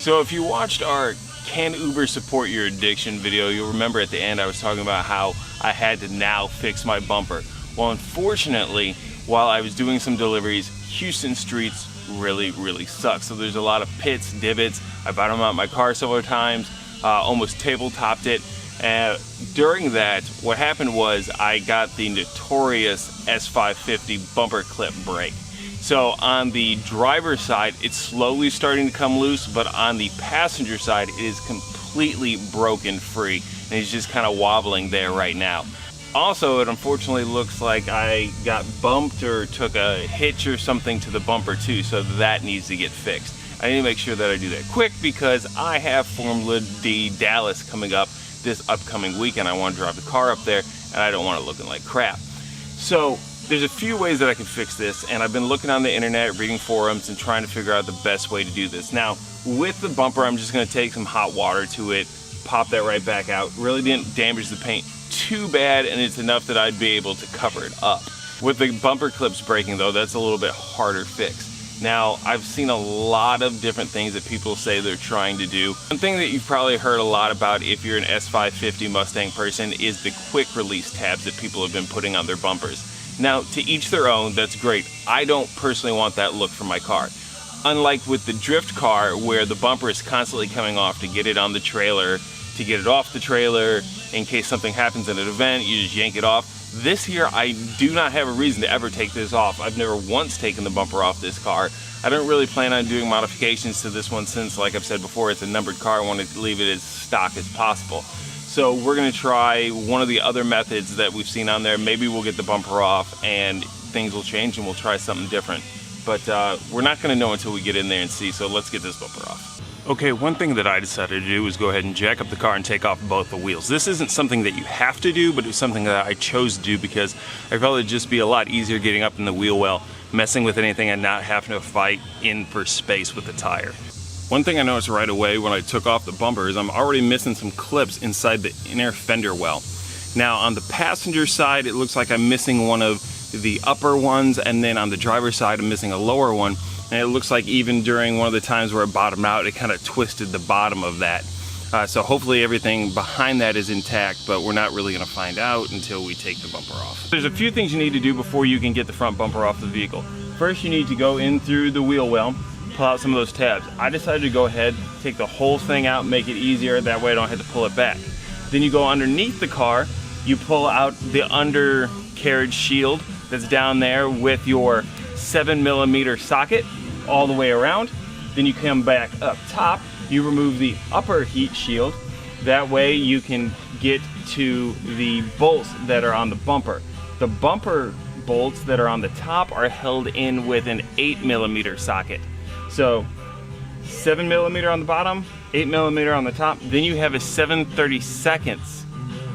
So if you watched our Can Uber Support Your Addiction video, you'll remember at the end I was talking about how I had to now fix my bumper. Well, unfortunately, while I was doing some deliveries, Houston streets really suck. So there's a lot of pits, divots. I bottomed out my car several times, almost tabletoped it. During that, what happened was I got the notorious S550 bumper clip break. So on the driver's side, it's slowly starting to come loose, but on the passenger side, it is completely broken free, and it's just kind of wobbling there right now. Also, it unfortunately looks like I got bumped or took a hitch or something to the bumper too, so that needs to get fixed. I need to make sure that I do that quick because I have Formula D Dallas coming up this upcoming weekend. I want to drive the car up there, and I don't want it looking like crap. So there's a few ways that I can fix this, and I've been looking on the internet, reading forums, and trying to figure out the best way to do this. Now, with the bumper, I'm just going to take some hot water to it, pop that right back out. Really didn't damage the paint too bad, and it's enough that I'd be able to cover it up. With the bumper clips breaking though, that's a little bit harder fix. Now, I've seen a lot of different things that people say they're trying to do. One thing that you've probably heard a lot about if you're an S550 Mustang person is the quick release tabs that people have been putting on their bumpers. Now, to each their own, that's great. I don't personally want that look for my car. Unlike with the drift car, where the bumper is constantly coming off to get it on the trailer, to get it off the trailer, in case something happens at an event, you just yank it off. This here, I do not have a reason to ever take this off. I've never once taken the bumper off this car. I don't really plan on doing modifications to this one since, like I've said before, it's a numbered car. I want to leave it as stock as possible. So we're going to try one of the other methods that we've seen on there. Maybe we'll get the bumper off and things will change and we'll try something different. But we're not going to know until we get in there and see, so let's get this bumper off. Okay, one thing that I decided to do was go ahead and jack up the car and take off both the wheels. This isn't something that you have to do, but it was something that I chose to do because I felt it'd just be a lot easier getting up in the wheel well, messing with anything and not having to fight in for space with the tire. One thing I noticed right away when I took off the bumper is I'm already missing some clips inside the inner fender well. Now on the passenger side, it looks like I'm missing one of the upper ones, and then on the driver's side, I'm missing a lower one. And it looks like even during one of the times where it bottomed out, it kind of twisted the bottom of that. So hopefully everything behind that is intact, but we're not really gonna find out until we take the bumper off. There's a few things you need to do before you can get the front bumper off the vehicle. First, you need to go in through the wheel well, pull out some of those tabs. I decided to go ahead, take the whole thing out, make it easier, that way I don't have to pull it back. Then you go underneath the car, you pull out the undercarriage shield that's down there with your 7mm socket all the way around. Then you come back up top, you remove the upper heat shield. That way you can get to the bolts that are on the bumper. The bumper bolts that are on the top are held in with an 8mm socket. So 7mm on the bottom, 8mm on the top, then you have a 7/32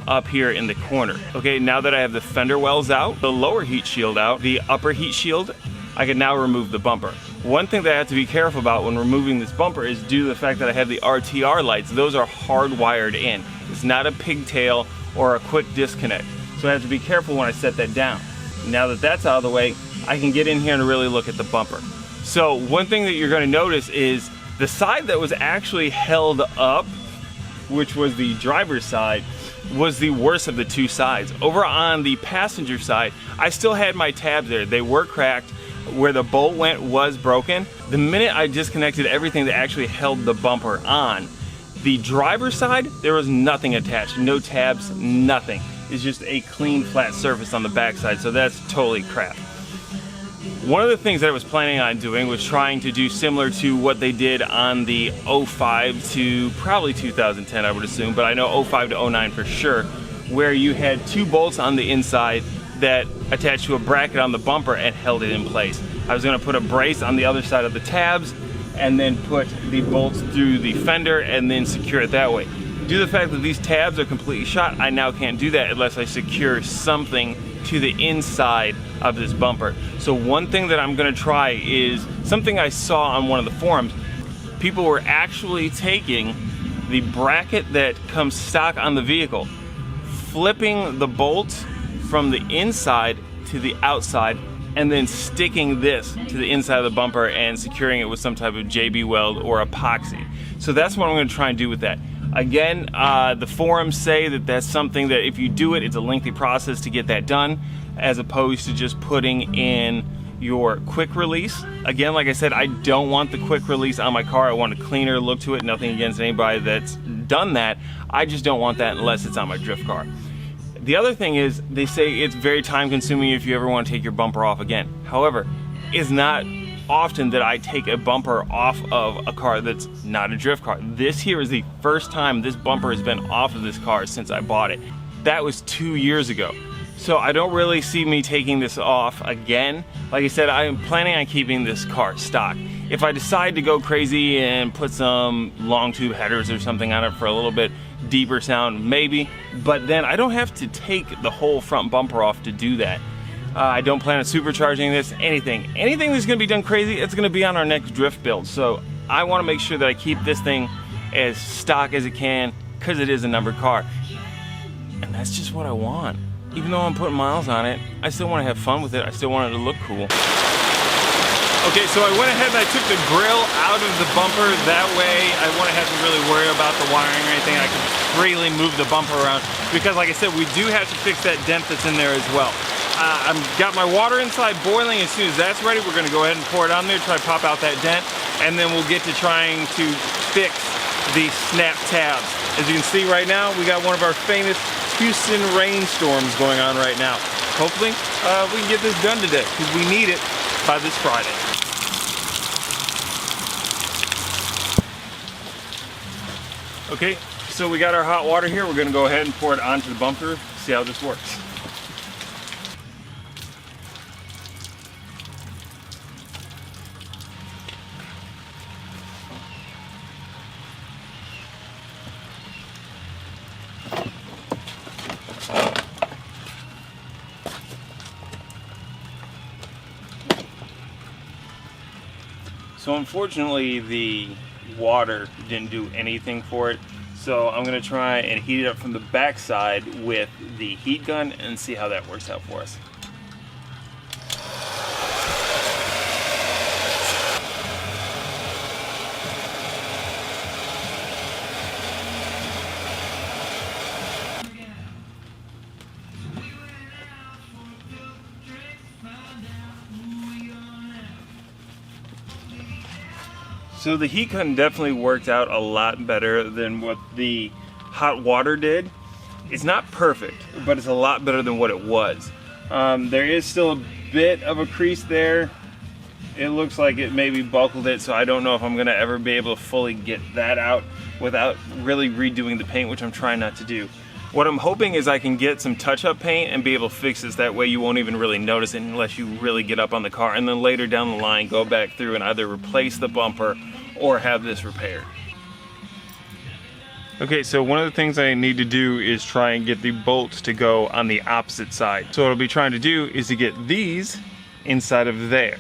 up here in the corner. Okay, now that I have the fender wells out, the lower heat shield out, the upper heat shield, I can now remove the bumper. One thing that I have to be careful about when removing this bumper is due to the fact that I have the RTR lights. Those are hardwired in. It's not a pigtail or a quick disconnect. So I have to be careful when I set that down. Now that that's out of the way, I can get in here and really look at the bumper. So one thing that you're going to notice is the side that was actually held up, which was the driver's side, was the worst of the two sides. Over on the passenger side, I still had my tabs there. They were cracked. Where the bolt went was broken. The minute I disconnected everything that actually held the bumper on, the driver's side, there was nothing attached. No tabs, nothing. It's just a clean flat surface on the backside, so that's totally crap. One of the things that I was planning on doing was trying to do similar to what they did on the 05 to probably 2010, I would assume, but I know 05 to 09 for sure, where you had two bolts on the inside that attached to a bracket on the bumper and held it in place. I was going to put a brace on the other side of the tabs and then put the bolts through the fender and then secure it that way. Due to the fact that these tabs are completely shot, I now can't do that unless I secure something to the inside of this bumper. So one thing that I'm going to try is something I saw on one of the forums. People were actually taking the bracket that comes stock on the vehicle, flipping the bolts from the inside to the outside, and then sticking this to the inside of the bumper and securing it with some type of JB weld or epoxy. So that's what I'm going to try and do with that. Again, the forums say that that's something that if you do it, it's a lengthy process to get that done, as opposed to just putting in your quick release. Again, like I said, I don't want the quick release on my car. I want a cleaner look to it. Nothing against anybody that's done that. I just don't want that unless it's on my drift car. The other thing is, they say it's very time consuming if you ever want to take your bumper off again. However, it's not often that I take a bumper off of a car that's not a drift car. This here is the first time this bumper has been off of this car since I bought it. That was 2 years ago. So I don't really see me taking this off again. Like I said, I am planning on keeping this car stock. If I decide to go crazy and put some long tube headers or something on it for a little bit deeper sound, maybe, but then I don't have to take the whole front bumper off to do that. I don't plan on supercharging this, anything that's gonna be done crazy, it's gonna be on our next drift build. So I wanna make sure that I keep this thing as stock as it can, because it is a numbered car. And that's just what I want. Even though I'm putting miles on it, I still wanna have fun with it. I still want it to look cool. Okay, so I went ahead and I took the grill out of the bumper. That way I wouldn't have to really worry about the wiring or anything. I can freely move the bumper around, because like I said, we do have to fix that dent that's in there as well. I've got my water inside boiling. As soon as that's ready, we're gonna go ahead and pour it on there, try to pop out that dent, and then we'll get to trying to fix the snap tabs. As you can see right now, we got one of our famous Houston rainstorms going on right now. Hopefully, we can get this done today, because we need it by this Friday. Okay, so we got our hot water here. We're gonna go ahead and pour it onto the bumper, see how this works. So unfortunately, the water didn't do anything for it. So I'm gonna try and heat it up from the back side with the heat gun and see how that works out for us. So the heat gun definitely worked out a lot better than what the hot water did. It's not perfect, but it's a lot better than what it was. There is still a bit of a crease there. It looks like it maybe buckled it, so I don't know if I'm gonna ever be able to fully get that out without really redoing the paint, which I'm trying not to do. What I'm hoping is I can get some touch-up paint and be able to fix this. That way you won't even really notice it unless you really get up on the car, and then later down the line go back through and either replace the bumper or have this repaired. Okay, so one of the things I need to do is try and get the bolts to go on the opposite side. So what I'll be trying to do is to get these inside of there.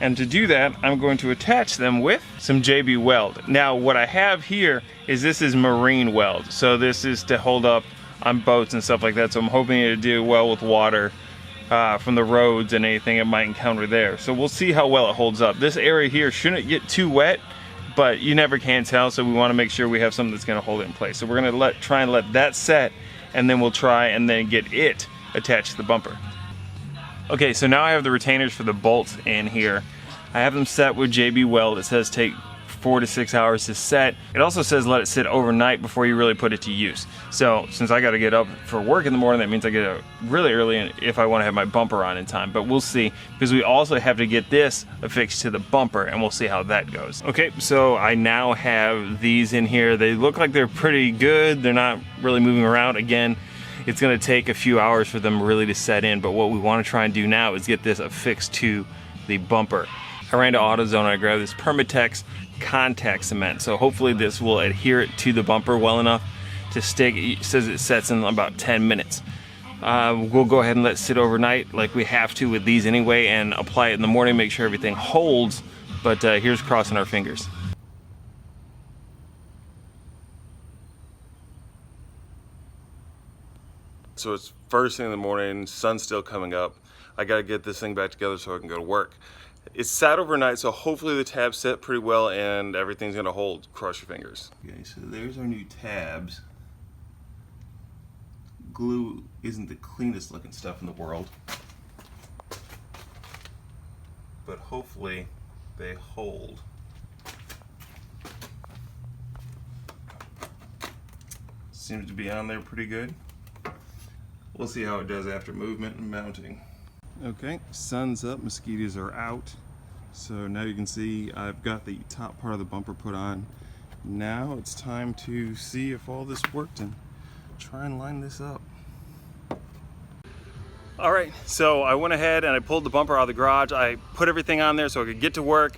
And to do that, I'm going to attach them with some JB weld. Now, what I have here is this is marine weld. So this is to hold up on boats and stuff like that. So I'm hoping it'll do well with water from the roads and anything it might encounter there. So we'll see how well it holds up. This area here shouldn't get too wet, but you never can tell. So we want to make sure we have something that's going to hold it in place. So we're going to try and let that set, and then we'll try and then get it attached to the bumper. Okay, so now I have the retainers for the bolts in here. I have them set with JB Weld. It says take 4 to 6 hours to set. It also says let it sit overnight before you really put it to use. So since I got to get up for work in the morning, that means I get up really early if I want to have my bumper on in time. But we'll see, because we also have to get this affixed to the bumper, and we'll see how that goes. Okay, so I now have these in here. They look like they're pretty good. They're not really moving around. Again, it's going to take a few hours for them really to set in, but what we want to try and do now is get this affixed to the bumper. I ran to AutoZone and I grabbed this Permatex contact cement, so hopefully this will adhere it to the bumper well enough to stick. It says it sets in about 10 minutes. We'll go ahead and let it sit overnight like we have to with these anyway, and apply it in the morning, make sure everything holds, but here's crossing our fingers. So it's first thing in the morning, sun's still coming up. I gotta get this thing back together so I can go to work. It's sat overnight, so hopefully the tabs set pretty well and everything's gonna hold. Cross your fingers. Okay, so there's our new tabs. Glue isn't the cleanest looking stuff in the world, but hopefully they hold. Seems to be on there pretty good. We'll see how it does after movement and mounting. Okay, sun's up, mosquitoes are out. So now you can see I've got the top part of the bumper put on. Now it's time to see if all this worked and try and line this up. All right, so I went ahead and I pulled the bumper out of the garage. I put everything on there so I could get to work,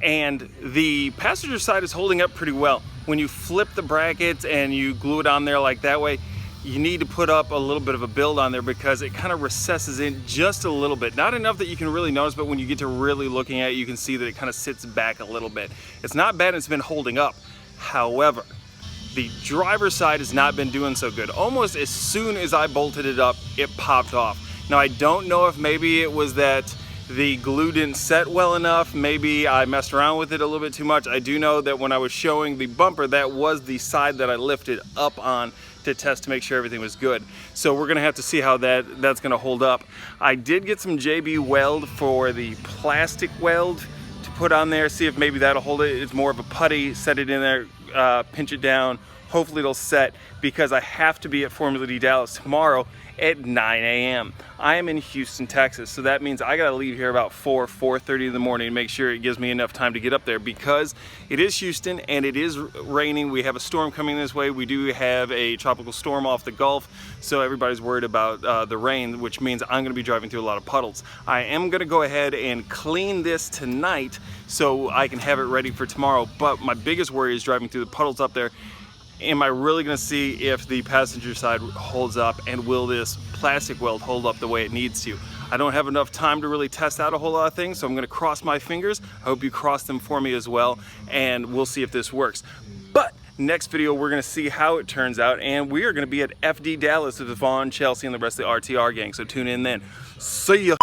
and the passenger side is holding up pretty well. When you flip the brackets and you glue it on there like that way, you need to put up a little bit of a build on there because it kind of recesses in just a little bit. Not enough that you can really notice, but when you get to really looking at it, you can see that it kind of sits back a little bit. It's not bad, it's been holding up. However, the driver's side has not been doing so good. Almost as soon as I bolted it up, it popped off. Now I don't know if maybe it was that the glue didn't set well enough, maybe I messed around with it a little bit too much. I do know that when I was showing the bumper, that was the side that I lifted up on to test to make sure everything was good. So we're gonna have to see how that's gonna hold up. I did get some JB weld for the plastic weld to put on there, see if maybe that'll hold it. It's more of a putty, set it in there, pinch it down. Hopefully it'll set, because I have to be at Formul Drift Dallas tomorrow at 9 a.m. I am in Houston, Texas, so that means I gotta leave here about 4:30 in the morning to make sure it gives me enough time to get up there, because it is Houston and it is raining. We have a storm coming this way. We do have a tropical storm off the Gulf, so everybody's worried about the rain, which means I'm gonna be driving through a lot of puddles. I am gonna go ahead and clean this tonight so I can have it ready for tomorrow, but my biggest worry is driving through the puddles up there. Am I really gonna see if the passenger side holds up, and will this plastic weld hold up the way it needs to? I don't have enough time to really test out a whole lot of things, so I'm gonna cross my fingers. I hope you cross them for me as well, and we'll see if this works. But next video, we're gonna see how it turns out, and we are gonna be at FD Dallas with Vaughn, Chelsea, and the rest of the RTR gang, so tune in then. See ya.